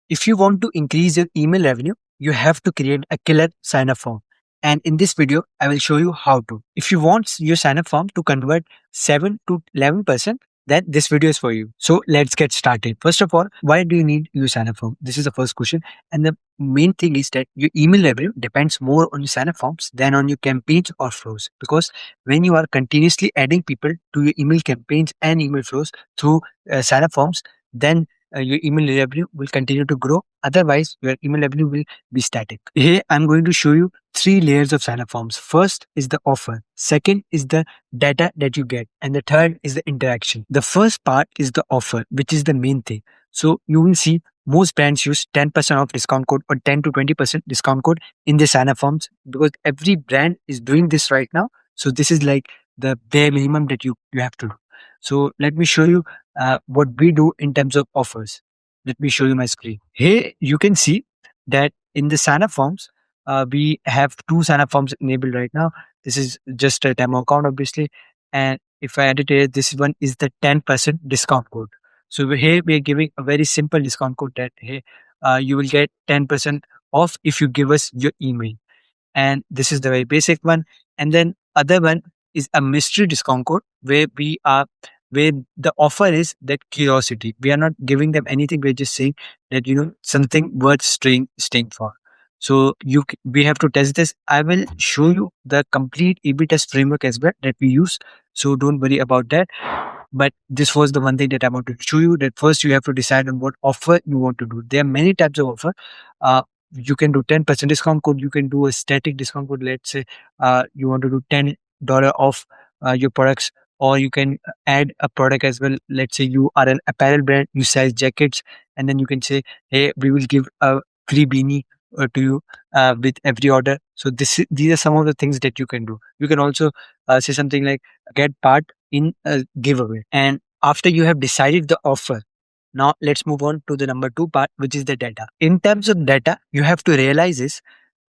If you want to increase your email revenue, you have to create a killer sign up form. And in this video, I will show you how to. If you want your sign up form to convert 7 to 11%, then this video is for you. So let's get started. First of all, why do you need your sign up form? This is the first question. And the main thing is that your email revenue depends more on your sign up forms than on your campaigns or flows. Because when you are continuously adding people to your email campaigns and email flows through sign up forms, then your email revenue will continue to grow. Otherwise, your email revenue will be static. Here, I'm going to show you three layers of sign up forms. First is the offer. Second is the data that you get. And the third is the interaction. The first part is the offer, which is the main thing. So you will see most brands use 10% off discount code or 10 to 20% discount code in their sign up forms because every brand is doing this right now. So this is like the bare minimum that you have to do. So let me show you what we do in terms of offers. Let me show you my screen. Here you can see that in the sign up forms, we have two sign up forms enabled right now. This is just a demo account, obviously. And if I edit it, this one is the 10% discount code. So here we are giving a very simple discount code that hey, you will get 10% off if you give us your email. And this is the very basic one. And then other one is a mystery discount code where the offer is that curiosity. We are not giving them anything. We're just saying that something worth staying for. So we have to test this. I will show you the complete A/B test framework as well that we use. So don't worry about that. But this was the one thing that I wanted to show you. That first you have to decide on what offer you want to do. There are many types of offer. Uh, you can do 10% discount code. You can do a static discount code. Let's say you want to do $10 off your products, or you can add a product as well. Let's say you are an apparel brand, you sell jackets, and then you can say, hey, we will give a free beanie to you with every order. So these are some of the things that you can do. You can also say something like get part in a giveaway. And after you have decided the offer, now let's move on to the number two part, which is the data. In terms of data, you have to realize is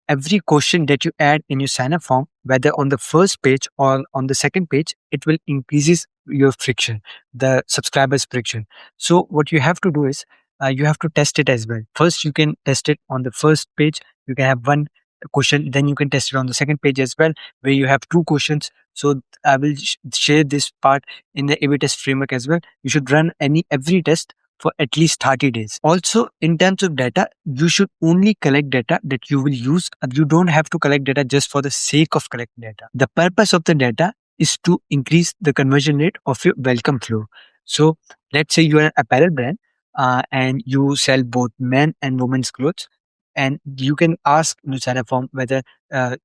every question that you add in your sign up form, whether on the first page or on the second page, it will increases your friction, the subscribers friction. So what you have to do is you have to test it as well. First, you can test it on the first page. You can have one question, then you can test it on the second page as well, where you have two questions. So I will share this part in the A/B test framework as well. You should run every test for at least 30 days. Also, in terms of data, you should only collect data that you will use. You don't have to collect data just for the sake of collecting data. The purpose of the data is to increase the conversion rate of your welcome flow. So let's say you are an apparel brand and you sell both men and women's clothes. And you can ask in the sign up form whether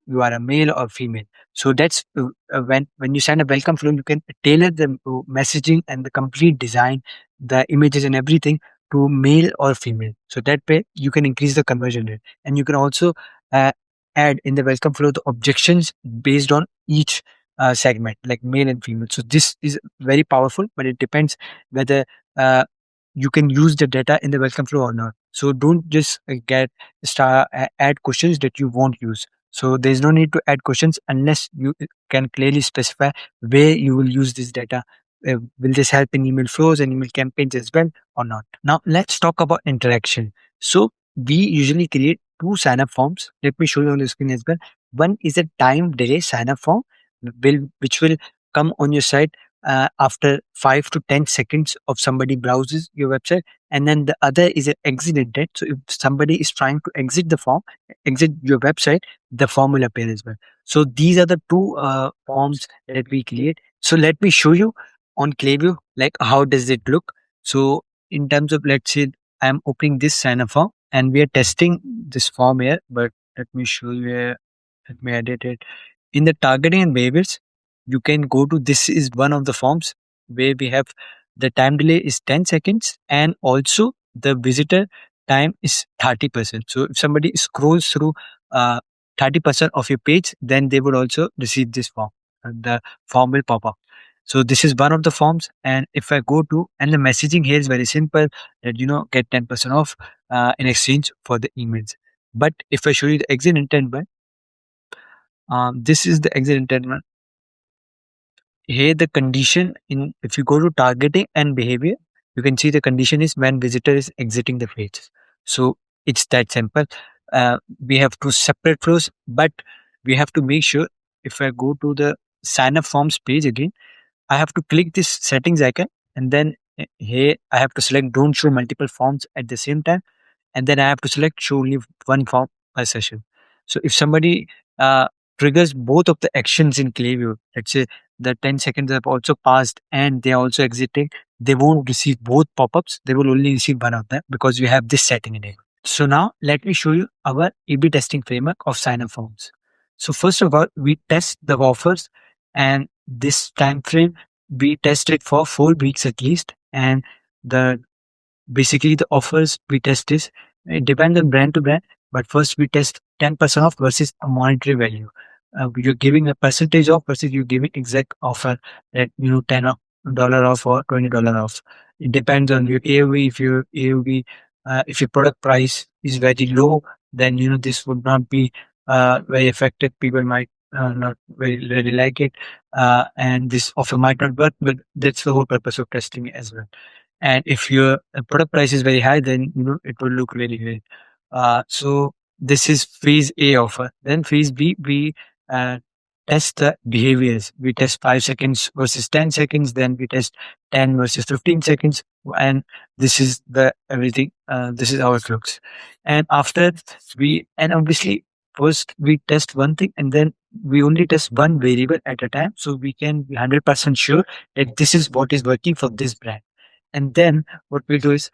you are a male or female. So that's when you send a welcome flow, you can tailor the messaging and the complete design, the images and everything to male or female. So that way you can increase the conversion rate. And you can also uh, add in the welcome flow the objections based on each segment, like male and female. So this is very powerful, but it depends whether you can use the data in the welcome flow or not. So don't just add questions that you won't use. So there's no need to add questions unless you can clearly specify where you will use this data. Will this help in email flows and email campaigns as well or not? Now let's talk about interaction. So we usually create two sign up forms. Let me show you on the screen as well. One is a time delay sign up form, which will come on your site after 5 to 10 seconds of somebody browses your website. And then the other is an exit intent. So if somebody is trying to exit your website, the form will appear as well. So these are the two forms that we create. So let me show you on Klaviyo, like how does it look. So in terms of, let's say I'm opening this sign up form and we are testing this form here, but let me show you here. Let me edit it. In the targeting and behaviors, you can go to, this is one of the forms where we have the time delay is 10 seconds and also the visitor time is 30%. So if somebody scrolls through 30% of your page, then they would also receive this form and the form will pop up. So this is one of the forms. And if I go to, and the messaging here is very simple, that get 10% off in exchange for the emails. But if I show you the exit intent one, this is the exit intent one. Here the condition, in if you go to targeting and behavior, you can see the condition is when visitor is exiting the page. So it's that simple. We have two separate flows, but we have to make sure, if I go to the sign up forms page again, I have to click this settings icon, and then here I have to select don't show multiple forms at the same time, and then I have to select show only one form per session. So if somebody uh, triggers both of the actions in Clearview, let's say the 10 seconds have also passed and they are also exiting, they won't receive both pop-ups. They will only receive one of them because we have this setting in it. So now let me show you our A/B testing framework of sign-up forms. So first of all, we test the offers, and this time frame we test it for 4 weeks at least, and the basically the offers we test is, it depends on brand to brand, but first we test 10% off versus a monetary value. You're giving a percentage off versus you're giving exact offer, that $10 off or $20 off. It depends on your AOV. If your AOV, if your product price is very low, then this would not be very effective. People might not very really like it, and this offer might not work. But that's the whole purpose of testing as well. And if your product price is very high, then it will look really great. So this is phase A offer. Then phase B, we uh, test the behaviors. We test 5 seconds versus 10 seconds. Then we test 10 versus 15 seconds, and this is the everything. This is how it looks. And after and obviously first we test one thing, and then we only test one variable at a time, so we can be 100% sure that this is what is working for this brand. And then what we do is,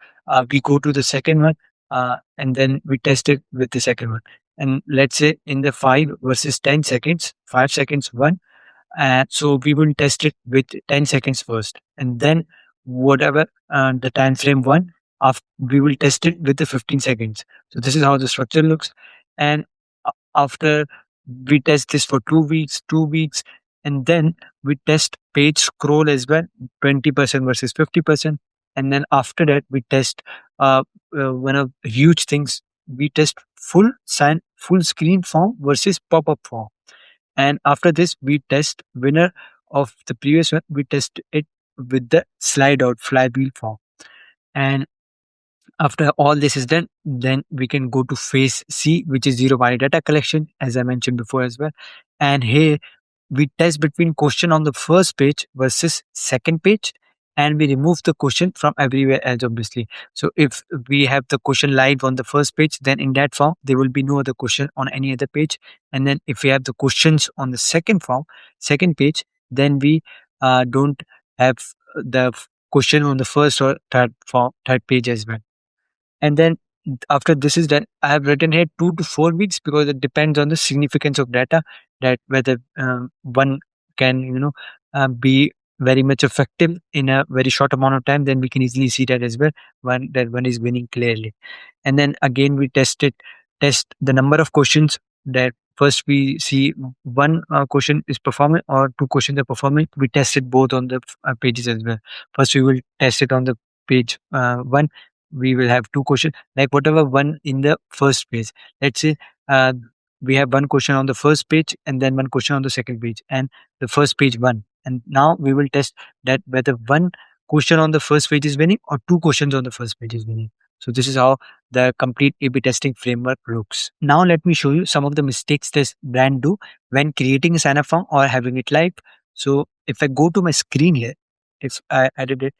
we go to the second one, and then we test it with the second one. And let's say in the 5 versus 10 seconds, 5 seconds one, so we will test it with 10 seconds first, and then whatever the time frame one, after we will test it with the 15 seconds. So this is how the structure looks. And after we test this for 2 weeks, 2 weeks, and then we test page scroll as well, 20% versus 50%. And then after that, we test one of the huge things. We test full screen form versus pop up form. And after this, we test winner of the previous one. We test it with the slide out flywheel form. And after all this is done, then we can go to phase C, which is zero body data collection, as I mentioned before as well. And here we test between question on the first page versus second page, and we remove the question from everywhere else, obviously. So if we have the question live on the first page, then in that form there will be no other question on any other page. And then if we have the questions on the second page, then we don't have the question on the first or third page as well. And then after this is done, I have written here 2 to 4 weeks, because it depends on the significance of data, that whether one can be very much effective in a very short amount of time. Then we can easily see that as well, one is winning clearly. And then again we test the number of questions, that first we see one question is performing or two questions are performing. We test it both on the pages as well. First we will test it on the page one. We will have two questions, like whatever one in the first page. Let's say uh, we have one question on the first page and then one question on the second page, and the first page one. And now we will test that whether one question on the first page is winning or two questions on the first page is winning. So this is how the complete A/B testing framework looks. Now let me show you some of the mistakes this brand do when creating a sign up form or having it live. So if I go to my screen here, if I added it,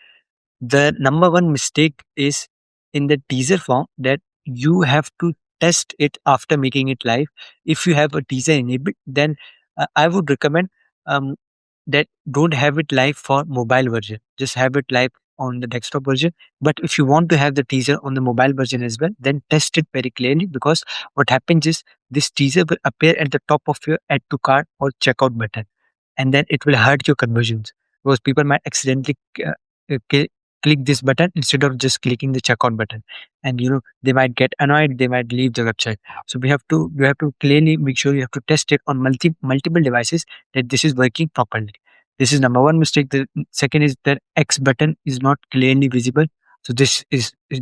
the number one mistake is in the teaser form, that you have to test it after making it live. If you have a teaser enabled, then I would recommend um, that don't have it live for mobile version. Just have it live on the desktop version. But if you want to have the teaser on the mobile version as well, then test it very clearly, because what happens is this teaser will appear at the top of your add to cart or checkout button, and then it will hurt your conversions, because people might accidentally uh, uh, click this button instead of just clicking the checkout button, and they might get annoyed, they might leave the website. So you have to clearly make sure you have to test it on multiple devices, that this is working properly. This is number one mistake. The second is that X button is not clearly visible. So this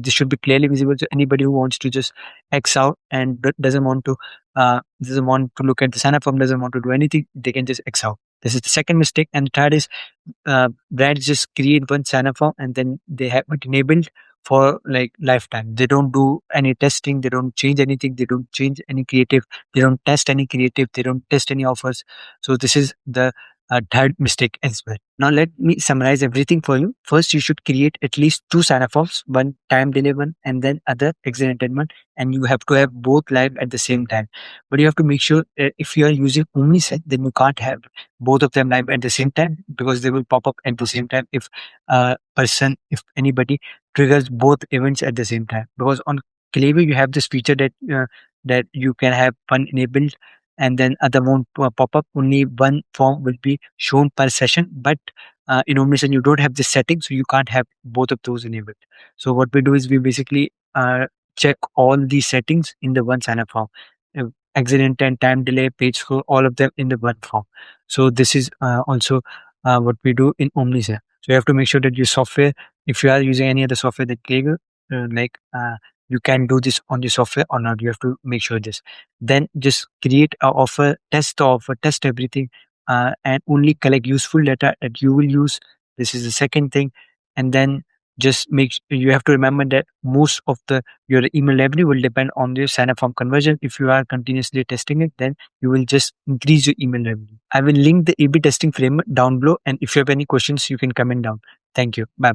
should be clearly visible to anybody who wants to just X out and doesn't want to look at the sign up form, doesn't want to do anything, they can just X out. This is the second mistake. And the third is brands just create one sign up form and then they have it enabled for like lifetime. They don't do any testing, they don't change anything, they don't change any creative, they don't test any creative, they don't test any offers. So this is the third mistake as well. Now let me summarize everything for you. First, you should create at least two sign-up forms, one time delay one and then other accidental one, and you have to have both live at the same time. But you have to make sure if you are using OmniSet, then you can't have both of them live at the same time, because they will pop up at the same time if if anybody triggers both events at the same time. Because on Klaviyo you have this feature that you can have one enabled and then other won't pop up. Only one form will be shown per session, but in OmniSet you don't have this setting, so you can't have both of those enabled. So what we do is we basically check all these settings in the one sign up form. Accident and time delay, page scroll, all of them in the one form. So this is also what we do in OmniSet. So you have to make sure that your software, if you are using any other software that Klaviyo, you can do this on the software or not. You have to make sure this. Then just create a offer, test the offer, test everything, and only collect useful data that you will use. This is the second thing. And then just you have to remember that most of the your email revenue will depend on the sign up form conversion. If you are continuously testing it, then you will just increase your email revenue. I will link the A/B testing framework down below, and if you have any questions, you can comment down. Thank you. Bye bye.